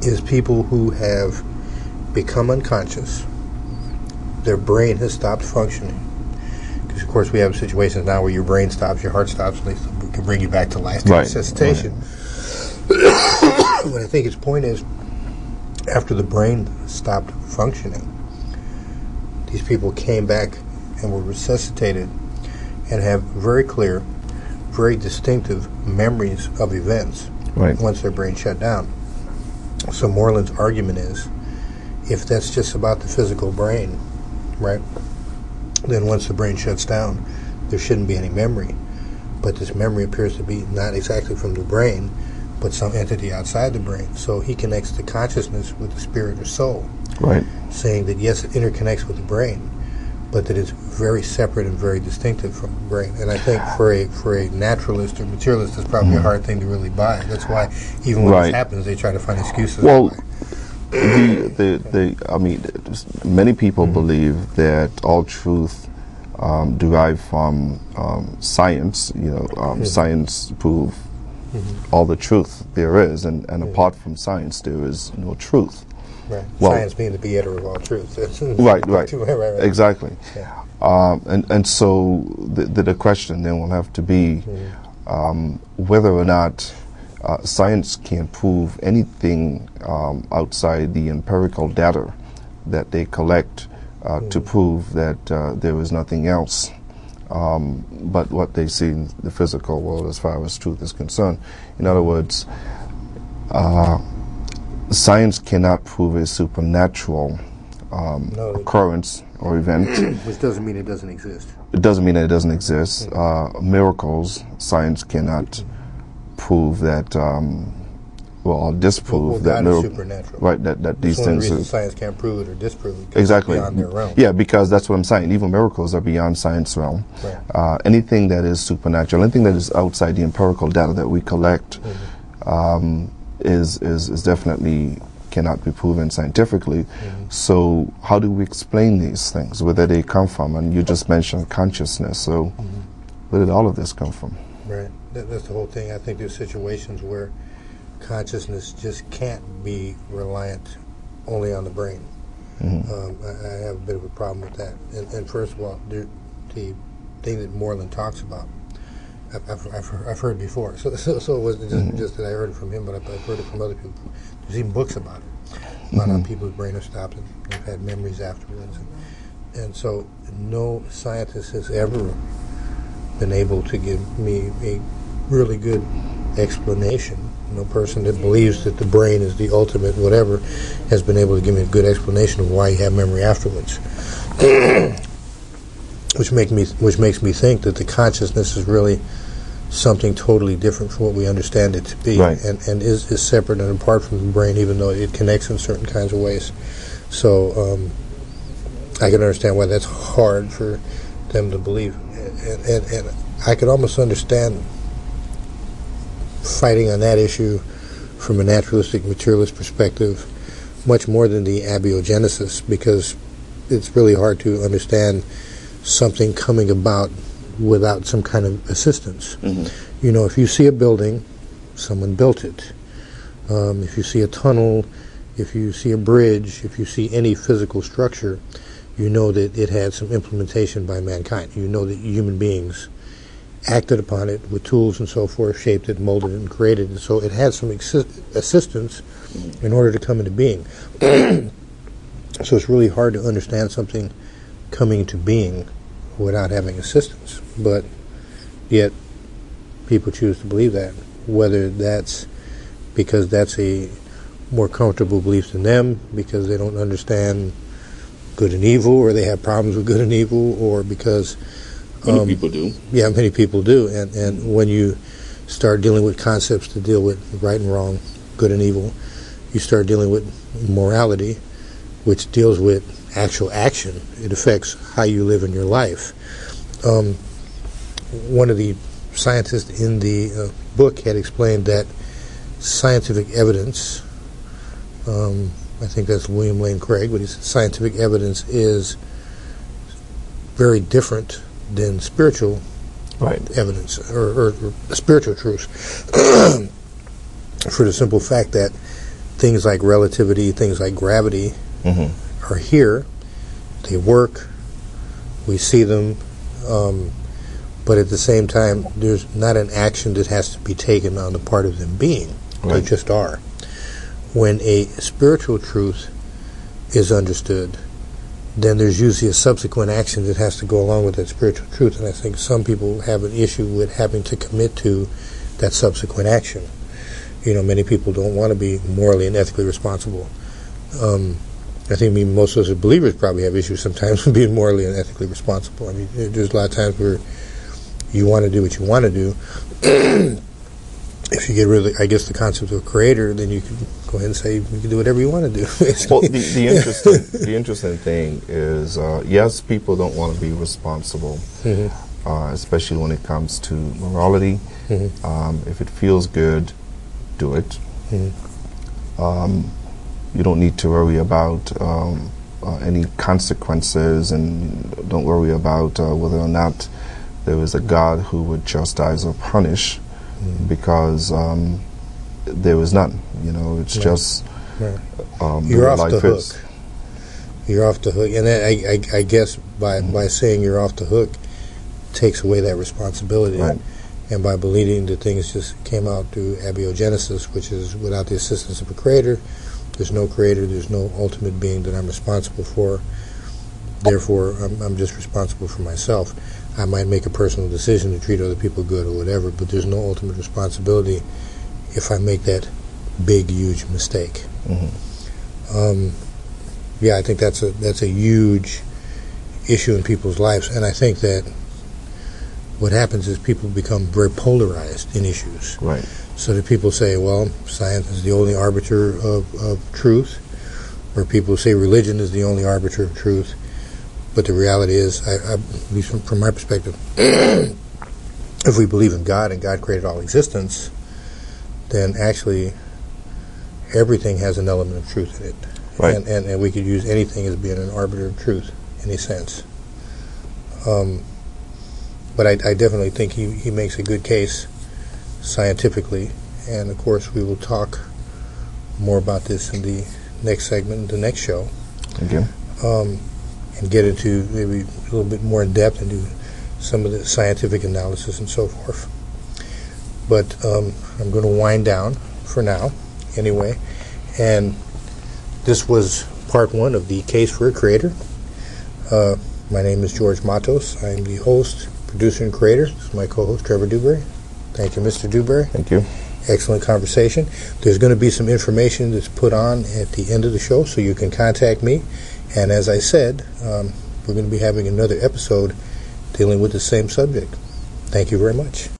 is people who have become unconscious. Their brain has stopped functioning. Because, of course, we have situations now where your brain stops, your heart stops, and they can bring you back to lasting resuscitation. Right. But I think his point is, after the brain stopped functioning, these people came back and were resuscitated and have very clear, very distinctive memories of events once their brain shut down. So Moreland's argument is, if that's just about the physical brain, right, then once the brain shuts down, there shouldn't be any memory. But this memory appears to be not exactly from the brain, but some entity outside the brain. So he connects the consciousness with the spirit or soul, saying that yes, it interconnects with the brain, but that it's very separate and very distinctive from the brain. And I think for a naturalist or materialist, it's probably a hard thing to really buy. That's why even when this happens, they try to find excuses. Well, I mean, many people believe that all truth derived from science. You know, science prove all the truth there is, and apart from science, there is no truth. Right. Well, science being the begetter of all truth. right. Exactly. Yeah. And so the question then will have to be whether or not science can prove anything outside the empirical data that they collect to prove that there is nothing else but what they see in the physical world as far as truth is concerned. In other words, science cannot prove a supernatural occurrence or event. Which doesn't mean it doesn't exist. It doesn't mean that it doesn't exist. Miracles, science cannot prove that, or disprove that. God is supernatural. Right, that these things. That's one reason science can't prove it or disprove it. Exactly. It's beyond their realm. Yeah, because that's what I'm saying. Even miracles are beyond science realm. Right. Anything that is supernatural, anything that is outside the empirical data that we collect, is definitely cannot be proven scientifically. So how do we explain these things, where they come from? And you just mentioned consciousness. So where did all of this come from? Right. That's the whole thing. I think there's situations where consciousness just can't be reliant only on the brain. I have a bit of a problem with that. And first of all, the thing that Moreland talks about, I've heard before. So it wasn't just that I heard it from him, but I've heard it from other people. There's even books about it, about how people's brain are stopped and they've had memories afterwards. And so no scientist has ever been able to give me a really good explanation. No person that believes that the brain is the ultimate whatever has been able to give me a good explanation of why you have memory afterwards. Which makes me think that the consciousness is really something totally different from what we understand it to be, and is separate and apart from the brain, even though it connects in certain kinds of ways. So I can understand why that's hard for them to believe, and I could almost understand fighting on that issue from a naturalistic materialist perspective much more than the abiogenesis, because it's really hard to understand something coming about without some kind of assistance. You know, if you see a building, someone built it. If you see a tunnel, if you see a bridge, if you see any physical structure, you know that it had some implementation by mankind. You know that human beings acted upon it with tools and so forth, shaped it, molded it, and created it. So it had some assistance in order to come into being. So it's really hard to understand something coming into being without having assistance. But yet people choose to believe that, whether that's because that's a more comfortable belief than them, because they don't understand good and evil, or they have problems with good and evil, or because many people do. Yeah, many people do. And when you start dealing with concepts to deal with right and wrong, good and evil, you start dealing with morality, which deals with actual action. It affects how you live in your life. One of the scientists in the book had explained that scientific evidence, I think that's William Lane Craig, but he said scientific evidence is very different than spiritual evidence or spiritual truth, for the simple fact that things like relativity, things like gravity are here. They work. We see them. But at the same time, there's not an action that has to be taken on the part of them being. Right. They just are. When a spiritual truth is understood, then there's usually a subsequent action that has to go along with that spiritual truth. And I think some people have an issue with having to commit to that subsequent action. Many people don't want to be morally and ethically responsible. I think most of us as believers probably have issues sometimes with being morally and ethically responsible. I mean, there's a lot of times where you want to do what you want to do. If you get rid of, the concept of a creator, then you can go ahead and say you can do whatever you want to do. Well, the interesting thing is, yes, people don't want to be responsible, especially when it comes to morality. If it feels good, do it. You don't need to worry about any consequences, and don't worry about whether or not there is a God who would chastise or punish, because there is none. It's just you're off life the hook. is. You're off the hook, and then I guess by saying you're off the hook takes away that responsibility. Right. And by believing that things just came out through abiogenesis, which is without the assistance of a creator, there's no creator, there's no ultimate being that I'm responsible for. Therefore, I'm just responsible for myself. I might make a personal decision to treat other people good or whatever, but there's no ultimate responsibility if I make that big, huge mistake. I think that's a huge issue in people's lives, and I think that what happens is people become very polarized in issues. Right. So that people say, well, science is the only arbiter of truth, or people say religion is the only arbiter of truth. But the reality is, at least from my perspective, if we believe in God and God created all existence, then actually everything has an element of truth in it. Right. And we could use anything as being an arbiter of truth in a sense. But I definitely think he makes a good case scientifically, and of course we will talk more about this in the next segment, the next show. Okay. And get into maybe a little bit more in depth and do some of the scientific analysis and so forth. But I'm going to wind down for now anyway. And this was part one of the Case for a Creator. My name is George Matos. I'm the host, producer, and creator. This is my co-host, Trevor Duberry. Thank you, Mr. Duberry. Thank you. Excellent conversation. There's going to be some information that's put on at the end of the show, so you can contact me. And as I said, we're going to be having another episode dealing with the same subject. Thank you very much.